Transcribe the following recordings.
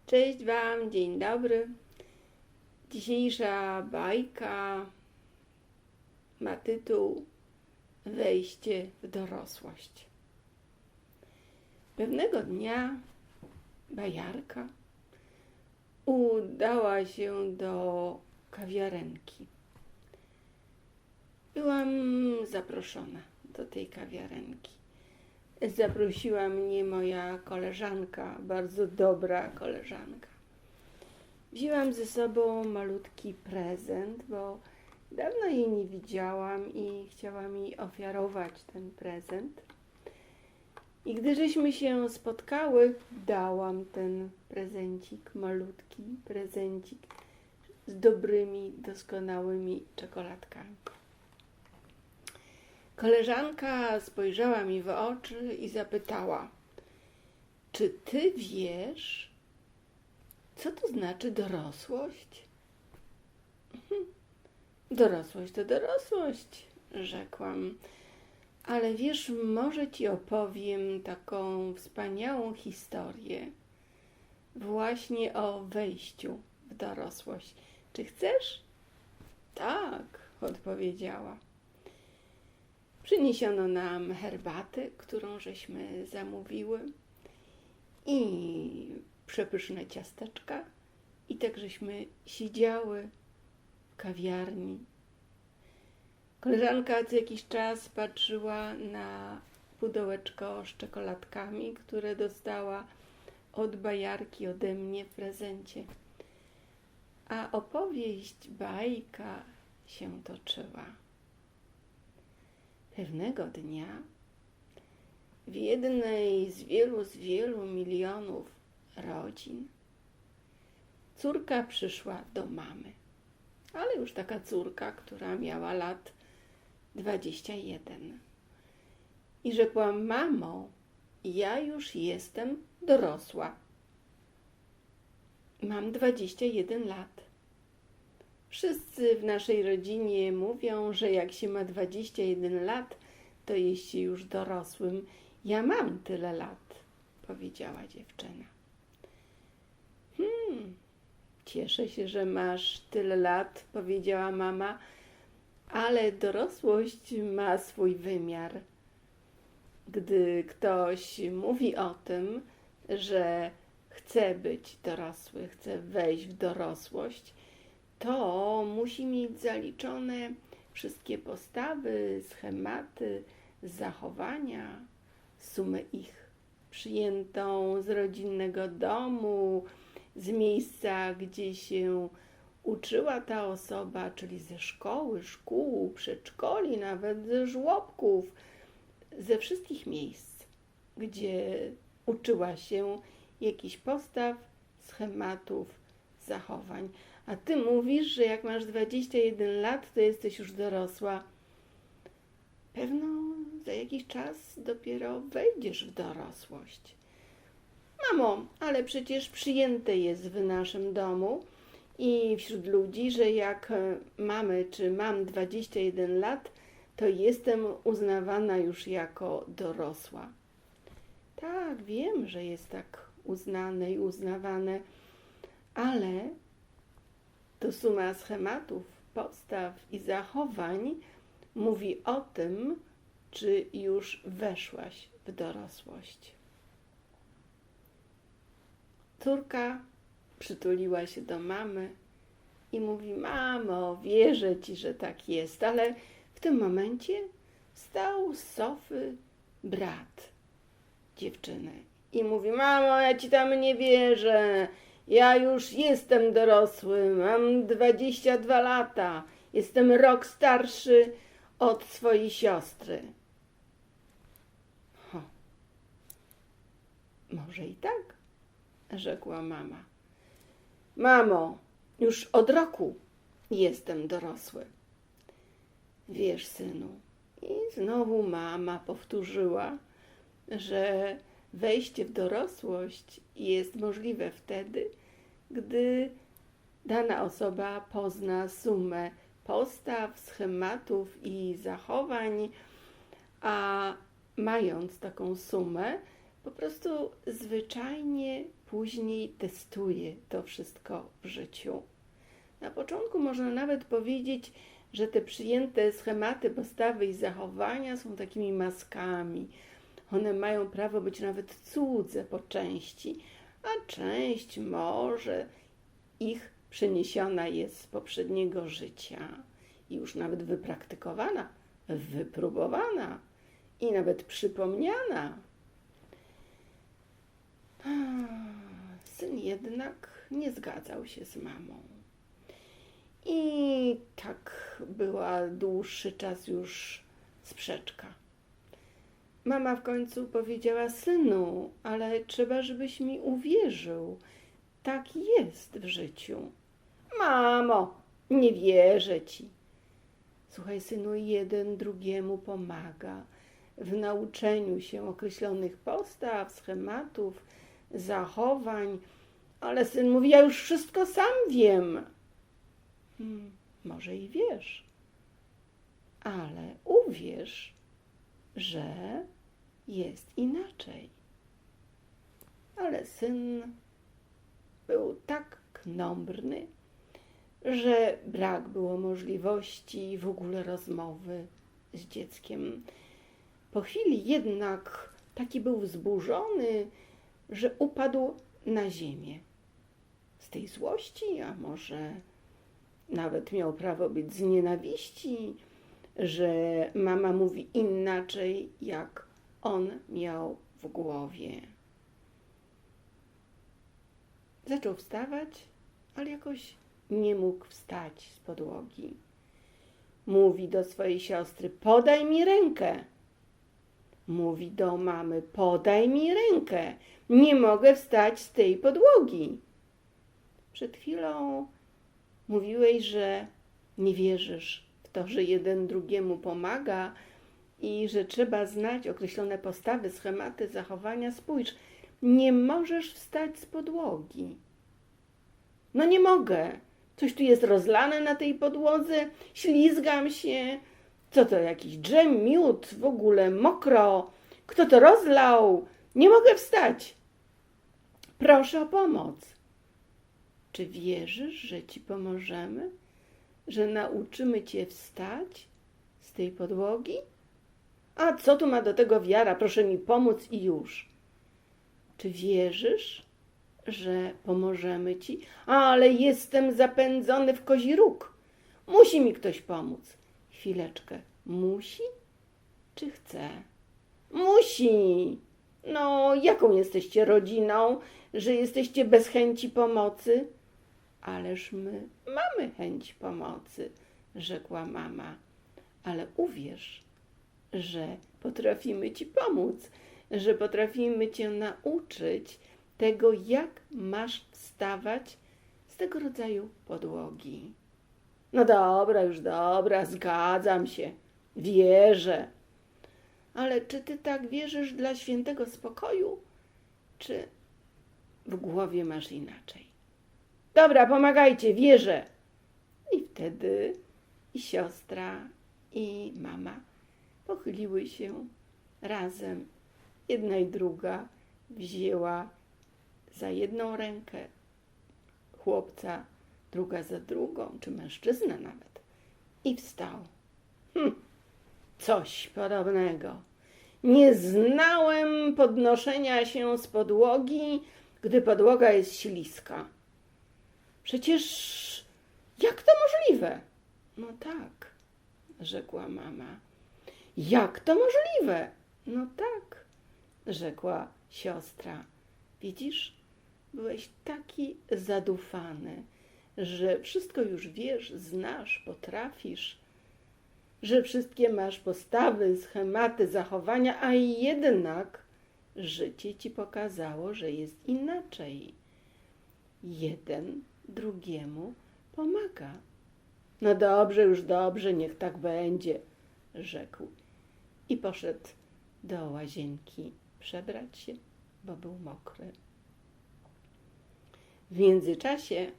Cześć Wam, dzień dobry. Dzisiejsza bajka ma tytuł Wejście w dorosłość. Pewnego dnia bajarka udała się do kawiarenki. Byłam zaproszona do tej kawiarenki. Zaprosiła mnie moja koleżanka, bardzo dobra koleżanka. Wzięłam ze sobą malutki prezent, bo dawno jej nie widziałam i chciałam jej ofiarować ten prezent. I gdy żeśmy się spotkały, dałam ten prezencik, malutki prezencik z dobrymi, doskonałymi czekoladkami. Koleżanka spojrzała mi w oczy i zapytała: czy ty wiesz, co to znaczy dorosłość? Dorosłość to dorosłość, rzekłam. Ale wiesz, może ci opowiem taką wspaniałą historię właśnie o wejściu w dorosłość. Czy chcesz? Tak, odpowiedziała. Przyniesiono nam herbatę, którą żeśmy zamówiły, i przepyszne ciasteczka, i tak żeśmy siedziały w kawiarni. Koleżanka co jakiś czas patrzyła na pudełeczko z czekoladkami, które dostała od bajarki ode mnie w prezencie. A opowieść, bajka się toczyła. Pewnego dnia w jednej z wielu milionów rodzin córka przyszła do mamy, ale już taka córka, która miała lat 21. I rzekła: mamo, ja już jestem dorosła. Mam 21 lat. Wszyscy w naszej rodzinie mówią, że jak się ma 21 lat, to jest się już dorosłym. Ja mam tyle lat, powiedziała dziewczyna. Cieszę się, że masz tyle lat, powiedziała mama, ale dorosłość ma swój wymiar. Gdy ktoś mówi o tym, że chce być dorosły, chce wejść w dorosłość, to musi mieć zaliczone wszystkie postawy, schematy, zachowania, sumę ich przyjętą z rodzinnego domu, z miejsca, gdzie się uczyła ta osoba, czyli ze szkoły, szkół, przedszkoli, nawet ze żłobków, ze wszystkich miejsc, gdzie uczyła się jakichś postaw, schematów, zachowań. A ty mówisz, że jak masz 21 lat, to jesteś już dorosła. Pewno za jakiś czas dopiero wejdziesz w dorosłość. Mamo, ale przecież przyjęte jest w naszym domu i wśród ludzi, że jak mamy czy mam 21 lat, to jestem uznawana już jako dorosła. Tak, wiem, że jest tak uznane i uznawane, ale to suma schematów, postaw i zachowań mówi o tym, czy już weszłaś w dorosłość. Córka przytuliła się do mamy i mówi: mamo, wierzę ci, że tak jest, ale w tym momencie wstał z sofy brat dziewczyny i mówi: mamo, ja ci tam nie wierzę, ja już jestem dorosły, mam 22 lata, jestem rok starszy od swojej siostry. Może i tak, rzekła mama. Mamo, już od roku jestem dorosły. Wiesz, synu, i znowu mama powtórzyła, że wejście w dorosłość jest możliwe wtedy, gdy dana osoba pozna sumę postaw, schematów i zachowań, a mając taką sumę, po prostu zwyczajnie później testuje to wszystko w życiu. Na początku można nawet powiedzieć, że te przyjęte schematy postawy i zachowania są takimi maskami. One mają prawo być nawet cudze po części, a część może ich przeniesiona jest z poprzedniego życia i już nawet wypraktykowana, wypróbowana i nawet przypomniana. Syn jednak nie zgadzał się z mamą. I tak była dłuższy czas już sprzeczka. Mama w końcu powiedziała: synu, ale trzeba, żebyś mi uwierzył. Tak jest w życiu. Mamo, nie wierzę ci. Słuchaj, synu, jeden drugiemu pomaga w nauczeniu się określonych postaw, schematów, zachowań. Ale syn mówi: ja już wszystko sam wiem. Może i wiesz, ale uwierz, że jest inaczej. Ale syn był tak knombrny, że brak było możliwości w ogóle rozmowy z dzieckiem. Po chwili jednak taki był wzburzony, że upadł na ziemię. Z tej złości, a może nawet miał prawo być z nienawiści, że mama mówi inaczej, jak on miał w głowie. Zaczął wstawać, ale jakoś nie mógł wstać z podłogi. Mówi do swojej siostry: podaj mi rękę. Mówi do mamy: podaj mi rękę. Nie mogę wstać z tej podłogi. Przed chwilą mówiłeś, że nie wierzysz w to, że jeden drugiemu pomaga i że trzeba znać określone postawy, schematy, zachowania. Spójrz, nie możesz wstać z podłogi. No nie mogę. Coś tu jest rozlane na tej podłodze, ślizgam się. Co to, jakiś dżem, miód, w ogóle mokro. Kto to rozlał? Nie mogę wstać. Proszę o pomoc. Czy wierzysz, że ci pomożemy? Że nauczymy cię wstać z tej podłogi? A co tu ma do tego wiara? Proszę mi pomóc i już. Czy wierzysz, że pomożemy ci? Ale jestem zapędzony w kozi róg. Musi mi ktoś pomóc. Chwileczkę. Musi czy chce? Musi. No, jaką jesteście rodziną, że jesteście bez chęci pomocy? Ależ my mamy chęć pomocy, rzekła mama. Ale uwierz, że potrafimy ci pomóc, że potrafimy cię nauczyć tego, jak masz wstawać z tego rodzaju podłogi. No dobra, już dobra, zgadzam się, wierzę. Ale czy ty tak wierzysz dla świętego spokoju, czy w głowie masz inaczej? Dobra, pomagajcie, wierzę. I wtedy i siostra, i mama pochyliły się razem. Jedna i druga wzięła za jedną rękę chłopca, druga za drugą, czy mężczyznę nawet. I wstał. Coś podobnego. Nie znałem podnoszenia się z podłogi, gdy podłoga jest śliska. Przecież jak to możliwe? No tak, rzekła mama. Jak to możliwe? No tak, rzekła siostra. Widzisz, byłeś taki zadufany, że wszystko już wiesz, znasz, potrafisz, że wszystkie masz postawy, schematy, zachowania, a jednak życie ci pokazało, że jest inaczej. Jeden drugiemu pomaga. No dobrze, już dobrze, niech tak będzie, rzekł. I poszedł do łazienki przebrać się, bo był mokry. W międzyczasie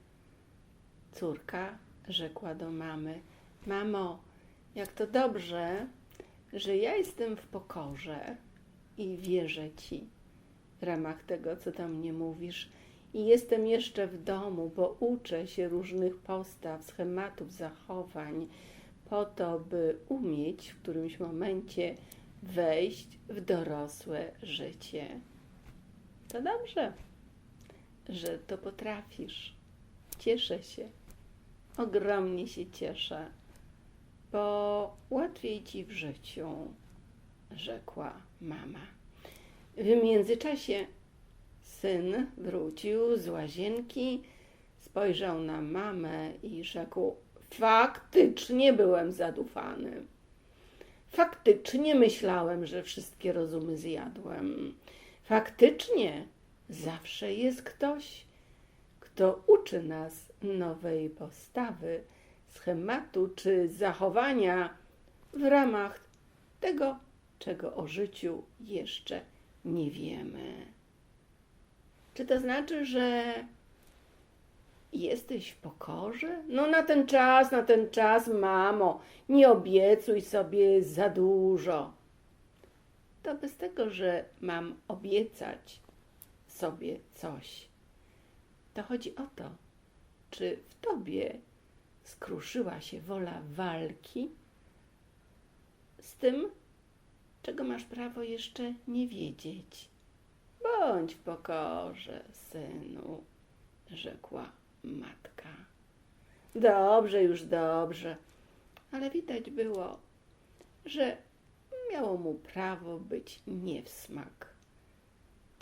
córka rzekła do mamy: mamo, jak to dobrze, że ja jestem w pokorze i wierzę ci w ramach tego, co tam mnie mówisz, i jestem jeszcze w domu, bo uczę się różnych postaw, schematów, zachowań, po to, by umieć w którymś momencie wejść w dorosłe życie. To dobrze, że to potrafisz. Cieszę się, ogromnie się cieszę, bo łatwiej ci w życiu, rzekła mama. W międzyczasie syn wrócił z łazienki, spojrzał na mamę i rzekł: faktycznie byłem zadufany. Faktycznie myślałem, że wszystkie rozumy zjadłem. Faktycznie zawsze jest ktoś, kto uczy nas nowej postawy, schematu czy zachowania w ramach tego, czego o życiu jeszcze nie wiemy. Czy to znaczy, że jesteś w pokorze? No na ten czas, mamo, nie obiecuj sobie za dużo. To bez tego, że mam obiecać sobie coś. To chodzi o to, czy w tobie skruszyła się wola walki z tym, czego masz prawo jeszcze nie wiedzieć. Bądź w pokorze, synu, rzekła matka. Dobrze, już dobrze, ale widać było, że miało mu prawo być nie w smak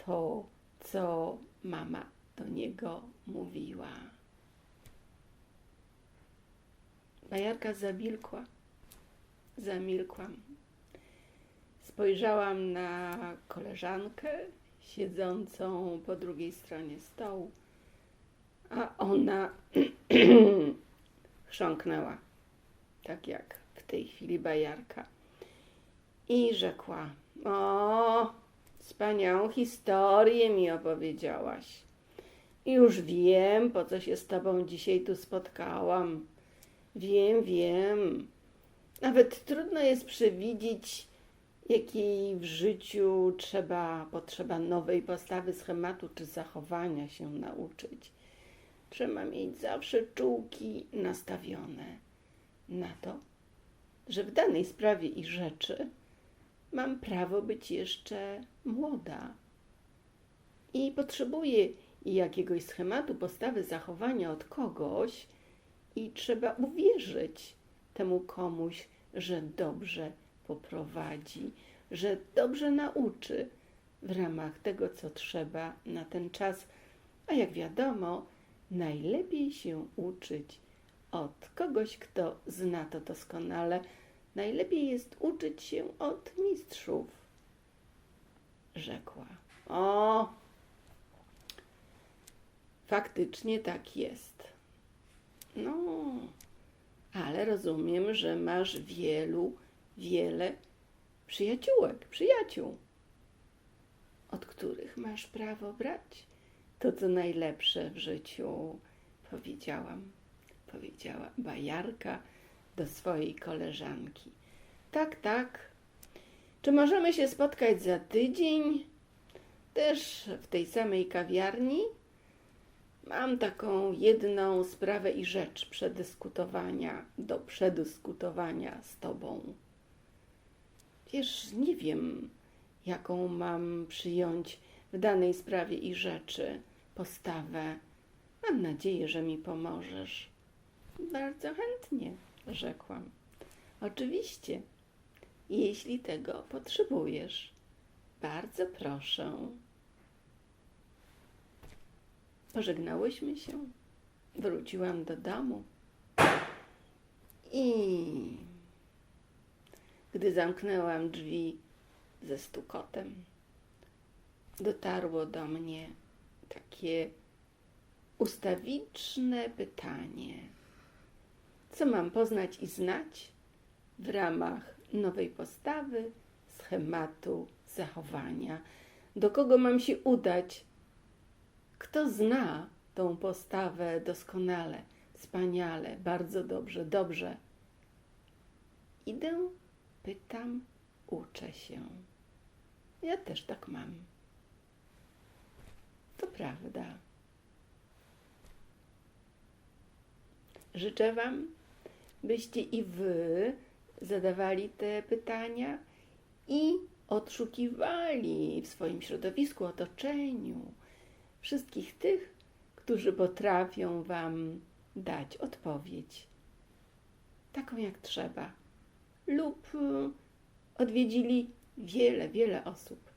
to, co mama do niego mówiła. Bajarka zamilkłam. Spojrzałam na koleżankę siedzącą po drugiej stronie stołu, a ona chrząknęła, tak jak w tej chwili bajarka, i rzekła: o, wspaniałą historię mi opowiedziałaś. Już wiem, po co się z tobą dzisiaj tu spotkałam. Wiem. Nawet trudno jest przewidzieć, jakiej w życiu potrzeba nowej postawy, schematu czy zachowania się nauczyć. Trzeba mieć zawsze czułki nastawione na to, że w danej sprawie i rzeczy mam prawo być jeszcze młoda i potrzebuję jakiegoś schematu, postawy, zachowania od kogoś i trzeba uwierzyć temu komuś, że dobrze poprowadzi, że dobrze nauczy w ramach tego, co trzeba na ten czas. A jak wiadomo, najlepiej się uczyć od kogoś, kto zna to doskonale. Najlepiej jest uczyć się od mistrzów, rzekła. O, faktycznie tak jest. No, ale rozumiem, że masz wiele przyjaciół, od których masz prawo brać to, co najlepsze w życiu, powiedziała bajarka do swojej koleżanki. Tak. Czy możemy się spotkać za tydzień? Też w tej samej kawiarni? Mam taką jedną sprawę i rzecz do przedyskutowania z tobą. Wiesz, nie wiem, jaką mam przyjąć w danej sprawie i rzeczy postawę. Mam nadzieję, że mi pomożesz. Bardzo chętnie, rzekłam. Oczywiście, jeśli tego potrzebujesz. Bardzo proszę. Pożegnałyśmy się, wróciłam do domu i gdy zamknęłam drzwi ze stukotem, dotarło do mnie takie ustawiczne pytanie: co mam poznać i znać w ramach nowej postawy, schematu, zachowania? Do kogo mam się udać? Kto zna tą postawę doskonale, wspaniale, bardzo dobrze? Idę, pytam, uczę się. Ja też tak mam. To prawda. Życzę Wam, byście i Wy zadawali te pytania i odszukiwali w swoim środowisku, otoczeniu wszystkich tych, którzy potrafią Wam dać odpowiedź, taką jak trzeba, lub odwiedzili wiele osób,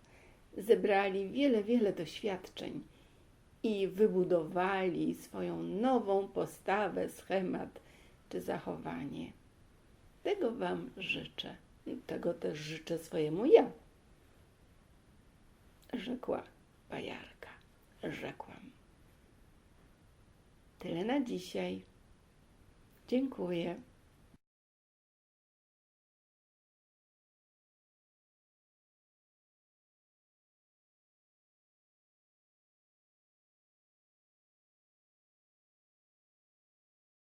zebrali wiele doświadczeń i wybudowali swoją nową postawę, schemat czy zachowanie. Tego Wam życzę. Tego też życzę swojemu ja. Rzekła Bajarka. Rzekłam. Tyle na dzisiaj. Dziękuję.